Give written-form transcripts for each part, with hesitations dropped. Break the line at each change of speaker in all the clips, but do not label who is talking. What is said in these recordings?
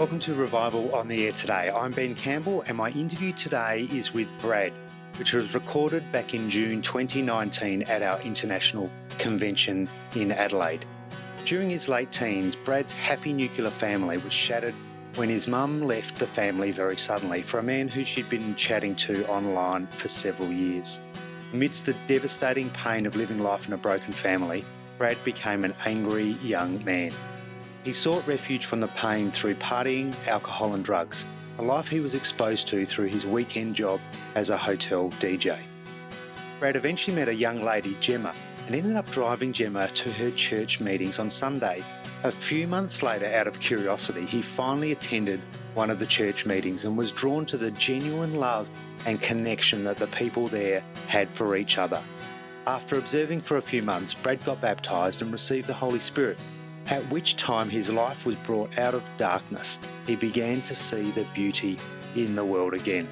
Welcome to Revival on the Air today. I'm Ben Campbell and my interview today is with Brad, which was recorded back in June 2019 at our international convention in Adelaide. During his late teens, Brad's happy nuclear family was shattered when his mum left the family very suddenly for a man who she'd been chatting to online for several years. Amidst the devastating pain of living life in a broken family, Brad became an angry young man. He sought refuge from the pain through partying, alcohol and drugs, a life he was exposed to through his weekend job as a hotel DJ. Brad eventually met a young lady, Jemma, and ended up driving Jemma to her church meetings on Sunday. A few months later, out of curiosity, he finally attended one of the church meetings and was drawn to the genuine love and connection that the people there had for each other. After observing for a few months, Brad got baptised and received the Holy Spirit, at which time his life was brought out of darkness. He began to see the beauty in the world again.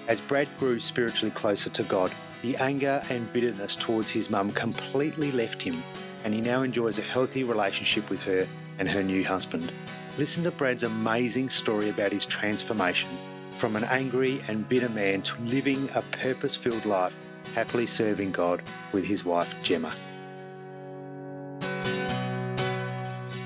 As Brad grew spiritually closer to God, the anger and bitterness towards his mum completely left him, and he now enjoys a healthy relationship with her and her new husband. Listen to Brad's amazing story about his transformation from an angry and bitter man to living a purpose-filled life, happily serving God with his wife, Jemma.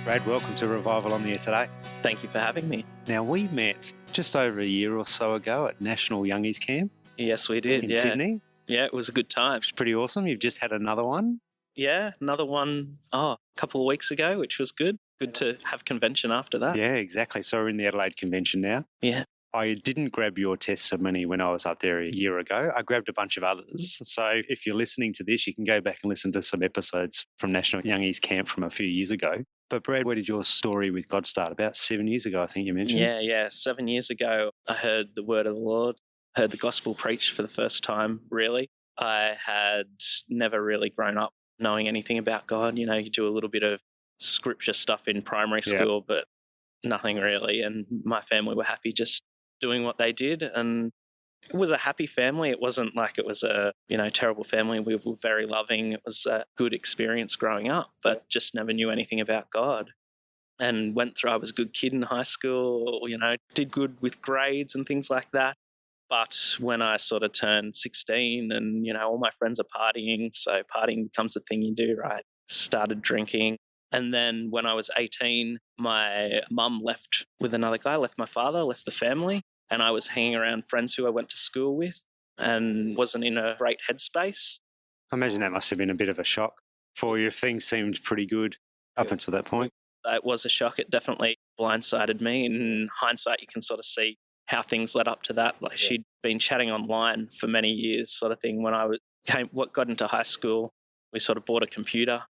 Brad, welcome to Revival on the Air today.
Thank you for having me.
Now, we met just over a year or so ago at National Youngies Camp.
Yes, we did.
In Sydney.
Yeah, it was a good time.
It's pretty awesome. You've just had another one.
Yeah, another one a couple of weeks ago, which was good. Good to have convention after that.
Yeah, exactly. So we're in the Adelaide Convention now.
Yeah.
I didn't grab your testimony when I was up there a year ago. I grabbed a bunch of others. So if you're listening to this, you can go back and listen to some episodes from National Youngies Camp from a few years ago. But Brad, where did your story with God start? About 7 years ago, I think you mentioned.
Yeah. 7 years ago, I heard the word of the Lord, heard the gospel preached for the first time, really. I had never really grown up knowing anything about God. You know, you do a little bit of scripture stuff in primary school, but nothing really. And my family were happy just doing what they did. And it was a happy family. It wasn't like it was a, terrible family. We were very loving. It was a good experience growing up, but just never knew anything about God. And I was a good kid in high school, did good with grades and things like that. But when I sort of turned 16 and, all my friends are partying, so partying becomes the thing you do, right? Started drinking. And then when I was 18, my mum left with another guy, left my father, left the family. And I was hanging around friends who I went to school with and wasn't in a great headspace.
I imagine that must have been a bit of a shock for you if things seemed pretty good up until that point.
It was a shock. It definitely blindsided me. In hindsight, you can sort of see how things led up to that. Like she'd been chatting online for many years sort of thing. When I got into high school, we sort of bought a computer,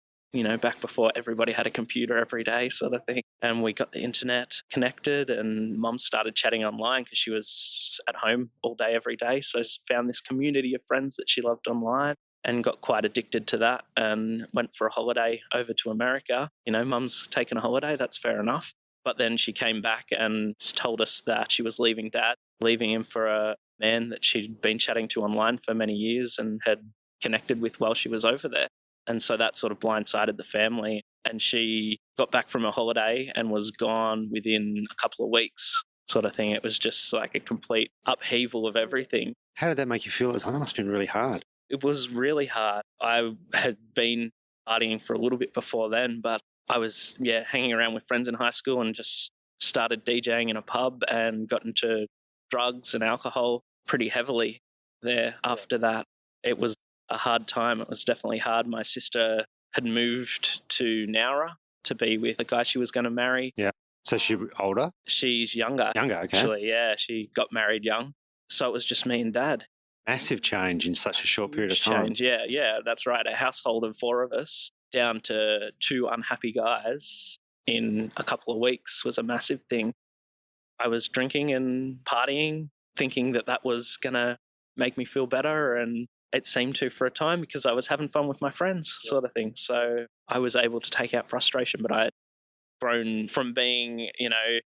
back before everybody had a computer every day sort of thing. And we got the internet connected and Mum started chatting online because she was at home all day, every day. So found this community of friends that she loved online and got quite addicted to that and went for a holiday over to America. Mum's taken a holiday, that's fair enough. But then she came back and told us that she was leaving Dad, leaving him for a man that she'd been chatting to online for many years and had connected with while she was over there. And so that sort of blindsided the family. And she got back from a holiday and was gone within a couple of weeks sort of thing. It was just like a complete upheaval of everything.
How did that make you feel at the time? That must have been really hard.
It was really hard. I had been partying for a little bit before then, but I was, hanging around with friends in high school and just started DJing in a pub and got into drugs and alcohol pretty heavily there after that. It was a hard time. It was definitely hard. My sister had moved to Nowra to be with the guy she was going to marry.
Yeah. So she's older?
She's younger.
Younger, okay.
Actually, yeah. She got married young. So it was just me and Dad.
Massive change in such a short period of time.
Yeah, that's right. A household of 4 of us down to 2 unhappy guys in a couple of weeks was a massive thing. I was drinking and partying, thinking that was going to make me feel better, and it seemed to for a time because I was having fun with my friends sort of thing. So I was able to take out frustration, but I had grown from being,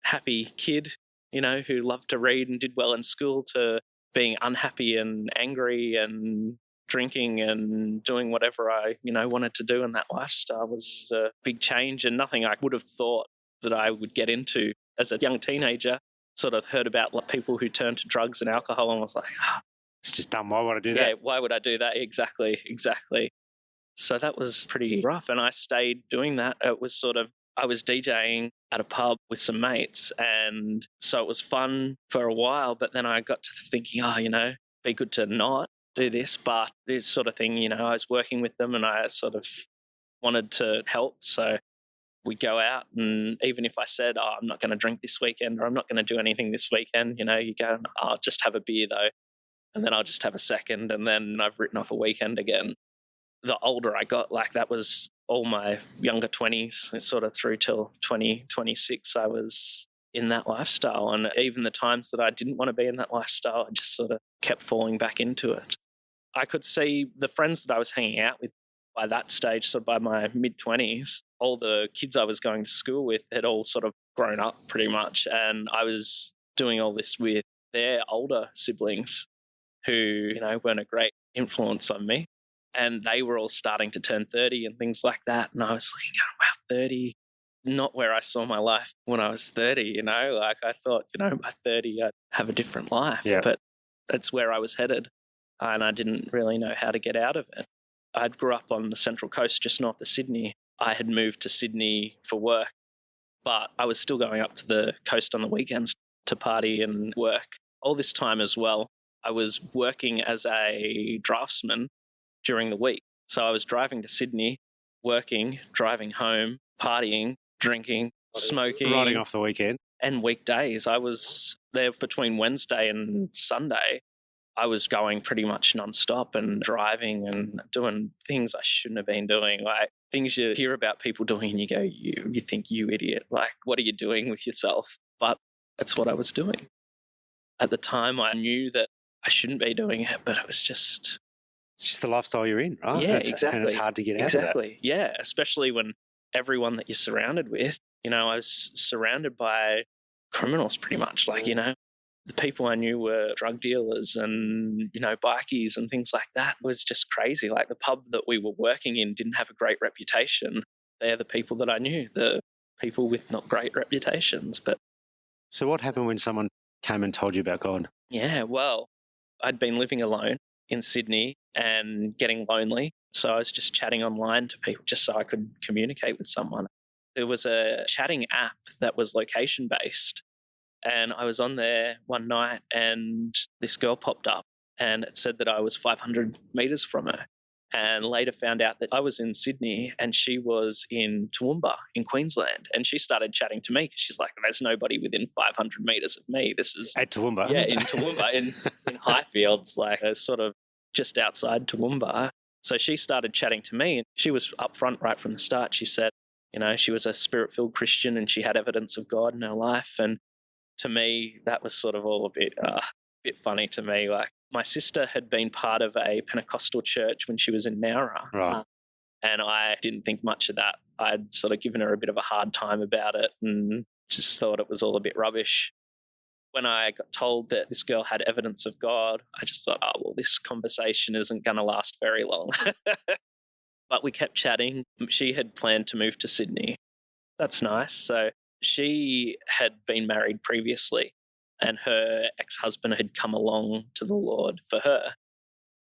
happy kid, who loved to read and did well in school to being unhappy and angry and drinking and doing whatever I, wanted to do in that lifestyle was a big change and nothing I would have thought that I would get into as a young teenager, sort of heard about people who turn to drugs and alcohol and was like,
it's just dumb. Why would I do that?
Yeah, why would I do that? Exactly. So that was pretty rough. And I stayed doing that. It was sort of, I was DJing at a pub with some mates. And so it was fun for a while. But then I got to thinking, be good to not do this. But this sort of thing, I was working with them and I sort of wanted to help. So we go out, and even if I said, I'm not going to drink this weekend or I'm not going to do anything this weekend, you go, I'll just have a beer though. And then I'll just have a second. And then I've written off a weekend again. The older I got, like that was all my younger 20s, sort of through till 2026, I was in that lifestyle. And even the times that I didn't want to be in that lifestyle, I just sort of kept falling back into it. I could see the friends that I was hanging out with by that stage, so by my mid-20s, all the kids I was going to school with had all sort of grown up pretty much. And I was doing all this with their older siblings who, weren't a great influence on me. And they were all starting to turn 30 and things like that. And I was like, wow, 30, not where I saw my life when I was 30, Like I thought, by 30, I'd have a different life.
Yeah.
But that's where I was headed. And I didn't really know how to get out of it. I grew up on the Central Coast, just north of Sydney. I had moved to Sydney for work, but I was still going up to the coast on the weekends to party and work. All this time as well, I was working as a draftsman during the week. So I was driving to Sydney, working, driving home, partying, drinking, smoking.
Riding off the weekend.
And weekdays. I was there between Wednesday and Sunday. I was going pretty much nonstop and driving and doing things I shouldn't have been doing, like things you hear about people doing and you go, you think, you idiot, like what are you doing with yourself? But that's what I was doing. At the time, I knew that I shouldn't be doing it, but it's just
the lifestyle you're in, right?
Yeah, exactly.
And it's hard to get out of that.
Exactly, yeah, especially when everyone that you're surrounded with, I was surrounded by criminals pretty much, like, the people I knew were drug dealers and, bikies and things like that. It was just crazy. Like the pub that we were working in didn't have a great reputation. They're the people that I knew, the people with not great reputations. But
so what happened when someone came and told you about God?
Yeah, well, I'd been living alone in Sydney and getting lonely. So I was just chatting online to people just so I could communicate with someone. There was a chatting app that was location-based. And I was on there one night and this girl popped up and it said that I was 500 metres from her. And later found out that I was in Sydney and she was in Toowoomba in Queensland. And she started chatting to me because she's like, there's nobody within 500 metres of me. This is...
At Toowoomba?
Yeah, in Toowoomba, in Highfields, like sort of just outside Toowoomba. So she started chatting to me and she was upfront right from the start. She said, she was a spirit-filled Christian and she had evidence of God in her life. And to me, that was sort of all a bit funny to me. Like my sister had been part of a Pentecostal church when she was in Nowra.
Right.
And I didn't think much of that. I'd sort of given her a bit of a hard time about it and just thought it was all a bit rubbish. When I got told that this girl had evidence of God, I just thought, this conversation isn't going to last very long. But we kept chatting. She had planned to move to Sydney. That's nice. So she had been married previously and her ex-husband had come along to the Lord for her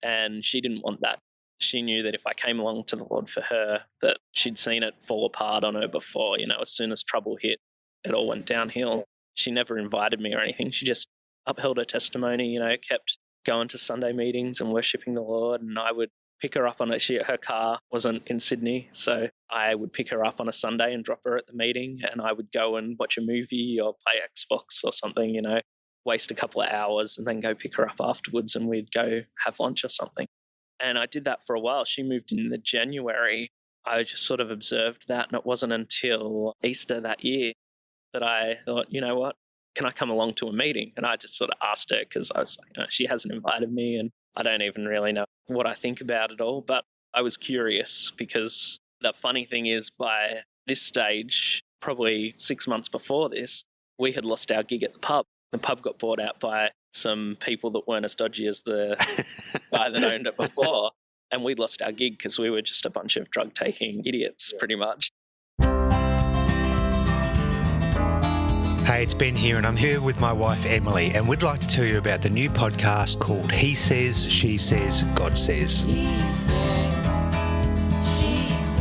and she didn't want that. She knew that if I came along to the Lord for her, that she'd seen it fall apart on her before. As soon as trouble hit, it all went downhill. She never invited me or anything. She just upheld her testimony, kept going to Sunday meetings and worshipping the Lord. And I would pick her up on it. Her car wasn't in Sydney, so I would pick her up on a Sunday and drop her at the meeting, and I would go and watch a movie or play Xbox or something, waste a couple of hours and then go pick her up afterwards and we'd go have lunch or something. And I did that for a while. She moved in the January. I just sort of observed that, and it wasn't until Easter that year that I thought, what, can I come along to a meeting? And I just sort of asked her because I was like, she hasn't invited me and I don't even really know what I think about it all. But I was curious because the funny thing is by this stage, probably 6 months before this, we had lost our gig at the pub. The pub got bought out by some people that weren't as dodgy as the guy that owned it before. And we lost our gig because we were just a bunch of drug-taking idiots, pretty much.
Hey, Hey, it's Ben here, and I'm here with my wife Emily, and we'd like to tell you about the new podcast called He Says, She Says, God Says.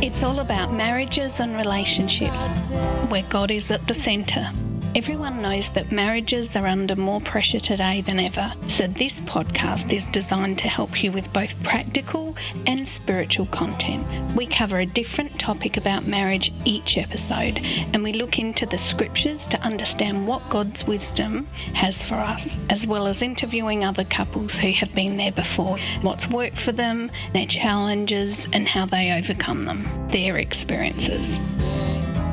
It's all about marriages and relationships, where God is at the centre. Everyone knows that marriages are under more pressure today than ever, so this podcast is designed to help you with both practical and spiritual content. We cover a different topic about marriage each episode, and we look into the scriptures to understand what God's wisdom has for us, as well as interviewing other couples who have been there before, what's worked for them, their challenges, and how they overcome them, their experiences.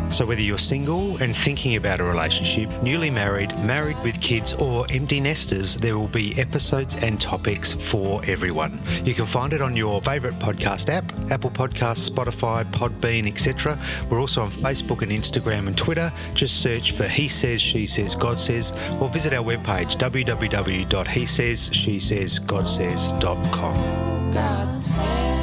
So whether you're single and thinking about a relationship, newly married, married with kids, or empty nesters, there will be episodes and topics for everyone. You can find it on your favourite podcast app, Apple Podcasts, Spotify, Podbean, etc. We're also on Facebook and Instagram and Twitter. Just search for He Says, She Says, God Says, or visit our webpage, www.hesaysshesaygodsays.com.
God says.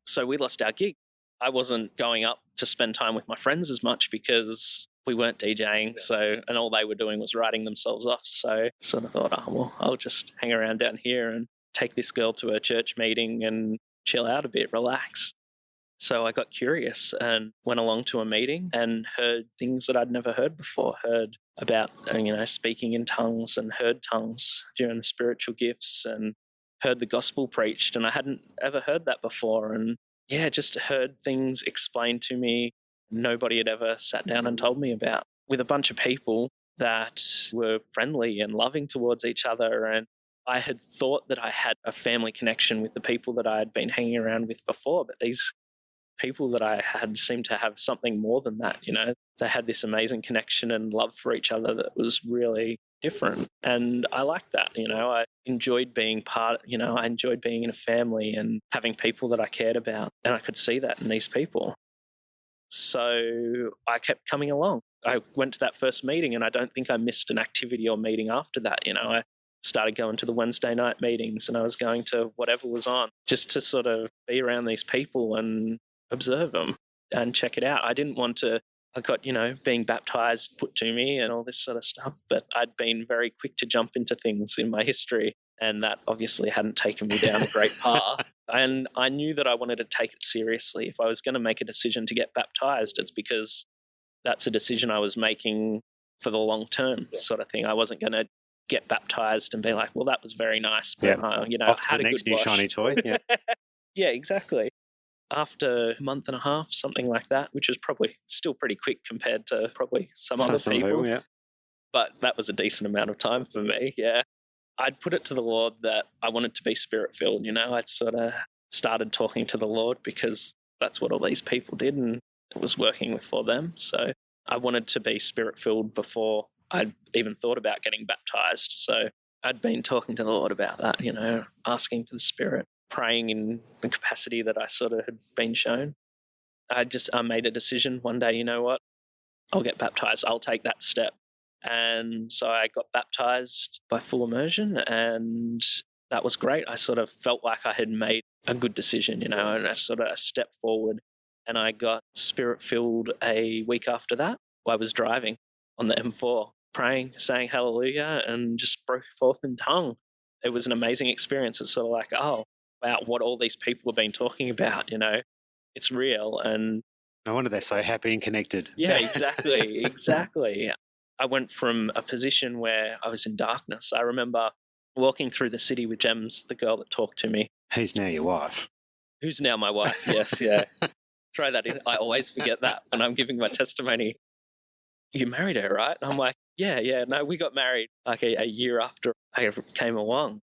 So we lost our gig. I wasn't going up to spend time with my friends as much because we weren't DJing. And all they were doing was writing themselves off. So sort of thought, oh, well, I'll just hang around down here and take this girl to a church meeting and chill out a bit, relax. So I got curious and went along to a meeting and heard things that I'd never heard before. Heard about, speaking in tongues, and heard tongues during the spiritual gifts, and heard the gospel preached, and I hadn't ever heard that before. And just heard things explained to me nobody had ever sat down and told me about, with a bunch of people that were friendly and loving towards each other. And I had thought that I had a family connection with the people that I had been hanging around with before, but these people that I had seemed to have something more than that. They had this amazing connection and love for each other that was really different. And I liked that. I enjoyed being I enjoyed being in a family and having people that I cared about. And I could see that in these people. So I kept coming along. I went to that first meeting, and I don't think I missed an activity or meeting after that. I started going to the Wednesday night meetings, and I was going to whatever was on, just to sort of be around these people and observe them and check it out. I didn't want to, I got, being baptized put to me and all this sort of stuff, but I'd been very quick to jump into things in my history, and that obviously hadn't taken me down a great path. And I knew that I wanted to take it seriously. If I was going to make a decision to get baptized, it's because that's a decision I was making for the long term sort of thing. I wasn't going to get baptized and be like, well, that was very nice, but
off to
had
the
a
next
good
new
wash.
shiny toy. Yeah.
Yeah, exactly. After a month and a half, something like that, which was probably still pretty quick compared to probably some other people.
Yeah.
But that was a decent amount of time for me, yeah. I'd put it to the Lord that I wanted to be spirit-filled, I'd sort of started talking to the Lord because that's what all these people did, and it was working for them. So I wanted to be spirit-filled before I'd even thought about getting baptized. So I'd been talking to the Lord about that, asking for the Spirit, praying in the capacity that I sort of had been shown. I made a decision one day, you know what, I'll get baptized. I'll take that step. And so I got baptized by full immersion, and that was great. I sort of felt like I had made a good decision, and I sort of stepped forward, and I got spirit-filled a week after that. I was driving on the M4, praying, saying hallelujah, and just broke forth in tongue. It was an amazing experience. It's sort of like, oh, wow, what all these people have been talking about, it's real. And
no wonder they're so happy and connected.
Yeah, exactly. I went from a position where I was in darkness. I remember walking through the city with Jemma, the girl that talked to me.
Who's now your wife?
Who's now my wife, yes, yeah. Throw that in. I always forget that when I'm giving my testimony. You married her, right? I'm like, yeah. No, we got married like a year after I came along.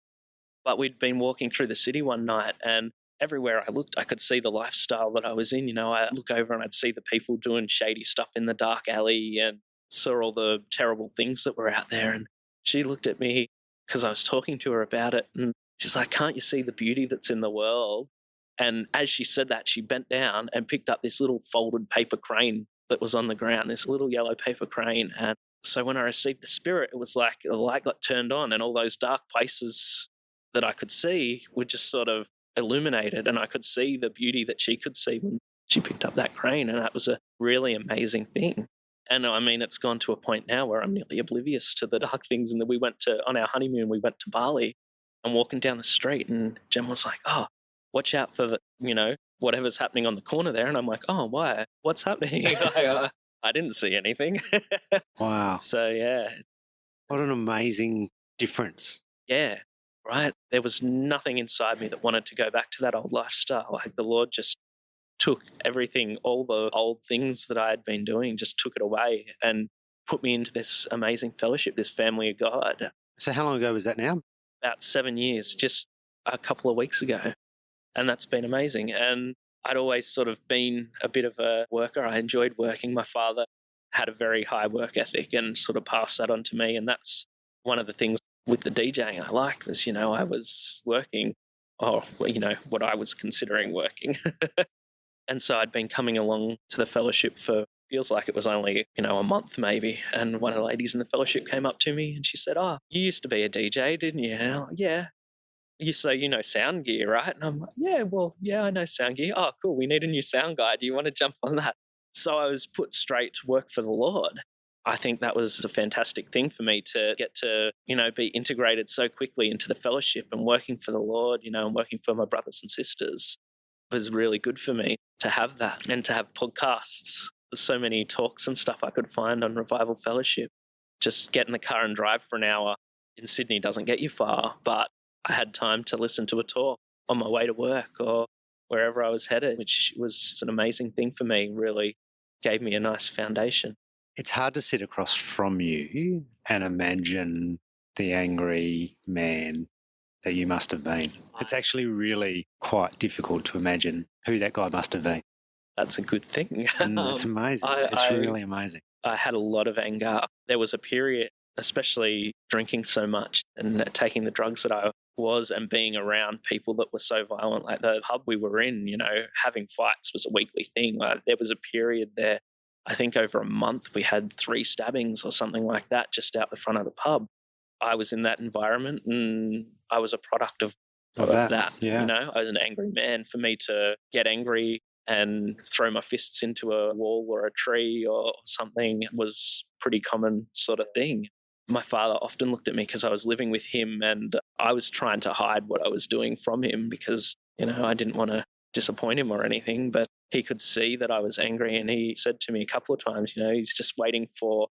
But we'd been walking through the city one night, and everywhere I looked, I could see the lifestyle that I was in. I'd look over and I'd see the people doing shady stuff in the dark alley and saw all the terrible things that were out there. And she looked at me because I was talking to her about it, and she's like, can't you see the beauty that's in the world? And as she said that, she bent down and picked up this little folded paper crane that was on the ground, this little yellow paper crane. And so when I received the Spirit, it was like the light got turned on, and all those dark places that I could see were just sort of illuminated, and I could see the beauty that she could see when she picked up that crane, and that was a really amazing thing. And I mean, it's gone to a point now where I'm nearly oblivious to the dark things. And on our honeymoon, we went to Bali, and walking down the street, and Jemma was like, "Oh, watch out for whatever's happening on the corner there." And I'm like, "Oh, why? What's happening?" I didn't see anything.
Wow.
So, yeah.
What an amazing difference.
Yeah, right. There was nothing inside me that wanted to go back to that old lifestyle. Like the Lord just took everything, all the old things that I had been doing, just took it away and put me into this amazing fellowship, this family of God.
So how long ago was that now?
About 7 years, just a couple of weeks ago. And that's been amazing. And I'd always sort of been a bit of a worker. I enjoyed working. My father had a very high work ethic and sort of passed that on to me. And that's one of the things with the DJing I liked was, I was working, what I was considering working. And so I'd been coming along to the fellowship for, feels like it was only, a month maybe. And one of the ladies in the fellowship came up to me and she said, "Oh, you used to be a DJ, didn't you?" And I'm like, "Yeah." So you know sound gear, right? And I'm like, "Yeah, I know sound gear." "Oh, cool. We need a new sound guy. Do you want to jump on that?" So I was put straight to work for the Lord. I think that was a fantastic thing for me to get to, be integrated so quickly into the fellowship and working for the Lord, and working for my brothers and sisters. It was really good for me to have that and to have podcasts. There's so many talks and stuff I could find on Revival Fellowship. Just get in the car and drive for an hour in Sydney doesn't get you far, but I had time to listen to a talk on my way to work or wherever I was headed, which was an amazing thing for me, really gave me a nice foundation.
It's hard to sit across from you and imagine the angry man that you must have been. It's actually really quite difficult to imagine who that guy must have been.
That's a good thing.
It's amazing. It's really amazing.
I had a lot of anger. There was a period, especially drinking so much and taking the drugs that I was and being around people that were so violent. Like the pub we were in, having fights was a weekly thing. Like there was a period there, I think over a month, we had 3 stabbings or something like that just out the front of the pub. I was in that environment and I was a product of that.
Yeah.
I was an angry man. For me to get angry and throw my fists into a wall or a tree or something was pretty common sort of thing. My father often looked at me because I was living with him and I was trying to hide what I was doing from him because, I didn't want to disappoint him or anything, but he could see that I was angry and he said to me a couple of times, he's just waiting for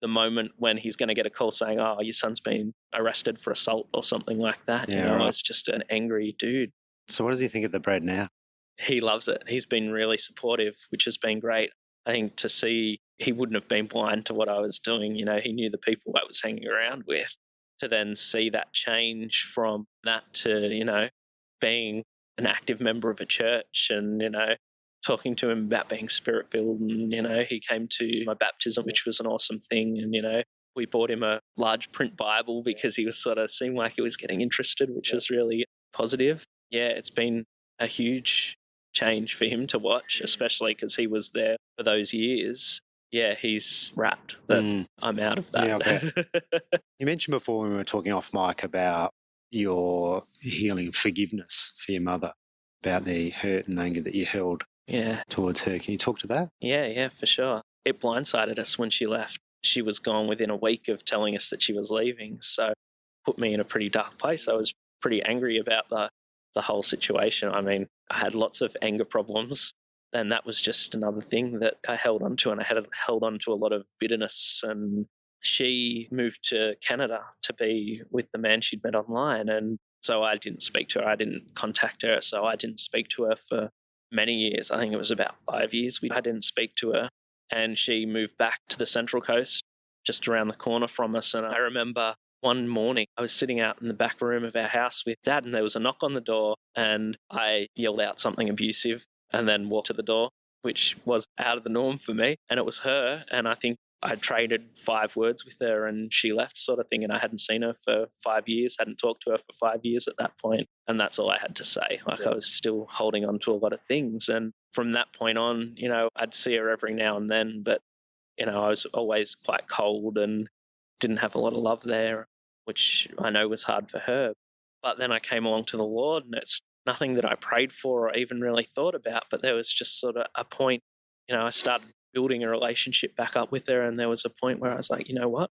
the moment when he's going to get a call saying, "Oh, your son's been arrested for assault," or something like that.
Yeah, right.
I was just an angry dude.
So what does he think of the bread now?
He loves it. He's been really supportive, which has been great. I think to see he wouldn't have been blind to what I was doing. He knew the people I was hanging around with. To then see that change from that to, being an active member of a church and, talking to him about being spirit-filled and, he came to my baptism, which was an awesome thing. And, we bought him a large print Bible because he was sort of seemed like he was getting interested, which was really positive. Yeah, it's been a huge change for him to watch, especially because he was there for those years. Yeah, he's rapt that I'm out of that.
Yeah, I bet. You mentioned before when we were talking off mic about your healing forgiveness for your mother, about the hurt and anger that you held towards her. Can you talk to that?
Yeah, for sure. It blindsided us when she left. She was gone within a week of telling us that she was leaving, so put me in a pretty dark place. I was pretty angry about the whole situation. I mean, I had lots of anger problems, and that was just another thing that I held on to, and I had held on to a lot of bitterness. And she moved to Canada to be with the man she'd met online, and so I didn't speak to her. I didn't contact her, so I didn't speak to her for many years. I think it was about 5 years. I didn't speak to her, and she moved back to the Central Coast, just around the corner from us. And I remember one morning I was sitting out in the back room of our house with Dad, and there was a knock on the door, and I yelled out something abusive and then walked to the door, which was out of the norm for me. And it was her, and I think I traded 5 words with her and she left, sort of thing. And I hadn't seen her for 5 years, hadn't talked to her for 5 years at that point. And that's all I had to say. I was still holding on to a lot of things. And from that point on, I'd see her every now and then, but, I was always quite cold and didn't have a lot of love there, which I know was hard for her. But then I came along to the Lord, and it's nothing that I prayed for or even really thought about, but there was just sort of a point, I started building a relationship back up with her, and there was a point where I was like, you know what?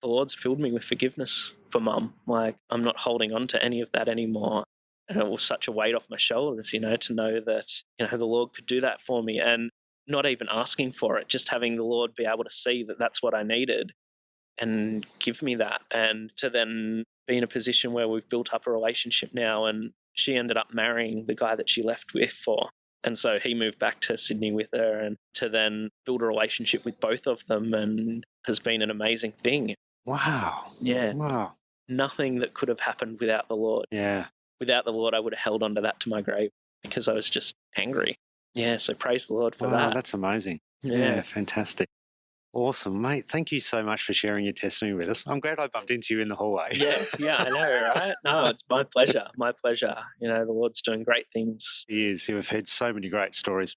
The Lord's filled me with forgiveness for Mum. Like, I'm not holding on to any of that anymore. And it was such a weight off my shoulders, to know that, the Lord could do that for me, and not even asking for it, just having the Lord be able to see that that's what I needed and give me that. And to then be in a position where we've built up a relationship now, and she ended up marrying the guy that she left with for. And so he moved back to Sydney with her, and to then build a relationship with both of them, and has been an amazing thing.
Wow.
Yeah.
Wow.
Nothing that could have happened without the Lord.
Yeah.
Without the Lord, I would have held on to that to my grave because I was just angry. Yeah, so praise the Lord for
Wow,
that.
that's amazing. Yeah, fantastic. Awesome, mate. Thank you so much for sharing your testimony with us. I'm glad I bumped into you in the hallway.
Yeah, I know, right? No, it's my pleasure. My pleasure. The Lord's doing great things.
He is. We've heard so many great stories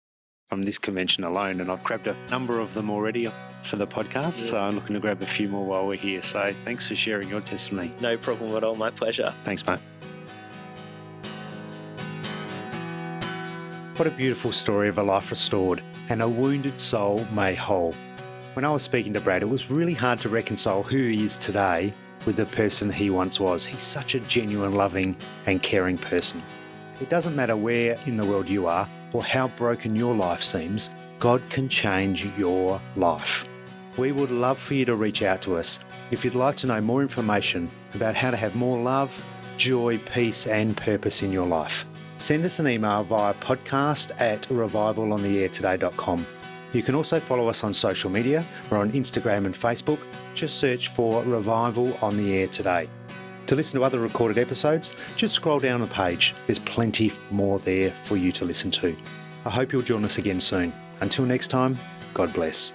from this convention alone, and I've grabbed a number of them already for the podcast, so I'm looking to grab a few more while we're here. So thanks for sharing your testimony.
No problem at all. My pleasure.
Thanks, mate. What a beautiful story of a life restored and a wounded soul made whole. When I was speaking to Brad, it was really hard to reconcile who he is today with the person he once was. He's such a genuine, loving and caring person. It doesn't matter where in the world you are or how broken your life seems, God can change your life. We would love for you to reach out to us if you'd like to know more information about how to have more love, joy, peace and purpose in your life. Send us an email via podcast@revivalontheairtoday.com. You can also follow us on social media. We're on Instagram and Facebook. Just search for Revival on the Air Today. To listen to other recorded episodes, just scroll down the page. There's plenty more there for you to listen to. I hope you'll join us again soon. Until next time, God bless.